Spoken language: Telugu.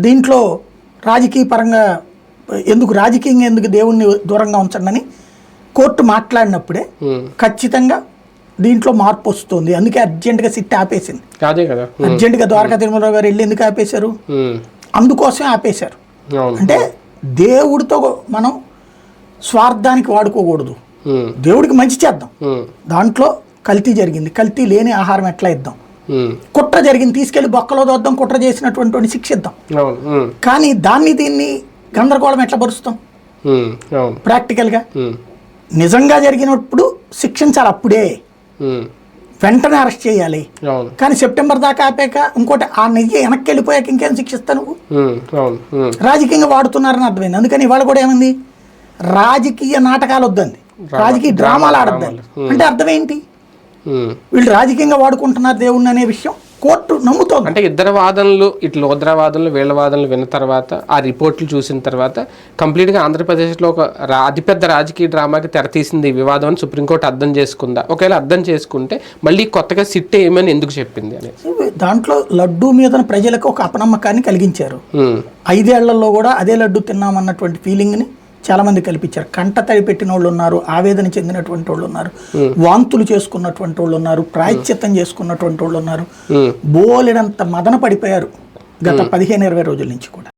దీంట్లో రాజకీయ పరంగా రాజకీయంగా ఎందుకు దేవుణ్ణి దూరంగా ఉంచండి అని కోర్టు మాట్లాడినప్పుడే ఖచ్చితంగా దీంట్లో మార్పు వస్తుంది. అందుకే అర్జెంటుగా సిట్ ఆపేసింది. అర్జెంటుగా ద్వారకా తిరుమలరావు గారు వెళ్ళి ఎందుకు ఆపేశారు? అందుకోసమే ఆపేశారు. అంటే దేవుడితో మనం స్వార్థానికి వాడుకోకూడదు, దేవుడికి మంచి చేద్దాం. దాంట్లో కల్తీ జరిగింది, కల్తీ లేని ఆహారం ఎట్లా ఇద్దాం, కుట్ర జరిగింది తీసుకెళ్లి బొక్కలో దొద్దాం, కుట్ర చేసినటువంటి శిక్షిద్దాం. కానీ దీన్ని గందరగోళం ఎట్లా పరుస్తాం? ప్రాక్టికల్గా నిజంగా జరిగినప్పుడు శిక్షించాలి, అప్పుడే వెంటనే అరెస్ట్ చేయాలి. కానీ సెప్టెంబర్ దాకా ఆపాక ఇంకోటి ఆ నెయ్యి వెనక్కి వెళ్ళిపోయాక ఇంకేం శిక్షిస్తా నువ్వు? రాజకీయంగా వాడుతున్నారని అర్థమైంది. అందుకని ఇవాళ కూడా ఏమంది, రాజకీయ నాటకాలు వద్దండి, రాజకీయ డ్రామాలు ఆడద్దండి. అంటే అర్థం ఏంటి? వీళ్ళు రాజకీయంగా వాడుకుంటున్నారు దేవుణ్ణి అనే విషయం కోర్టు నమ్ముతోంది. అంటే ఇద్దరు వాదనలు, ఇట్లా ఉద్దర వాదనలు వీళ్ళ వాదనలు విన్న తర్వాత, ఆ రిపోర్ట్లు చూసిన తర్వాత కంప్లీట్గా ఆంధ్రప్రదేశ్లో ఒక అతిపెద్ద రాజకీయ డ్రామాకి తెరతీసింది ఈ వివాదం అని సుప్రీంకోర్టు అర్థం చేసుకుందా? ఒకవేళ అర్థం చేసుకుంటే మళ్ళీ కొత్తగా సిట్ ఏమని ఎందుకు చెప్పింది అనేది? దాంట్లో లడ్డూ మీద ప్రజలకు ఒక అపనమ్మకాన్ని కలిగించారు. 5 ఏళ్లలో కూడా అదే లడ్డు తిన్నామన్నటువంటి ఫీలింగ్ని చాలా మంది కల్పించారు. కంట తడి పెట్టిన వాళ్ళు ఉన్నారు, ఆవేదన చెందినటువంటి వాళ్ళు ఉన్నారు, వాంతులు చేసుకున్నటువంటి వాళ్ళు ఉన్నారు, ప్రాయశ్చిత్తం చేసుకున్నటువంటి వాళ్ళు ఉన్నారు, బోలెడంత మదన పడిపోయారు గత 15-20 రోజుల నుంచి కూడా.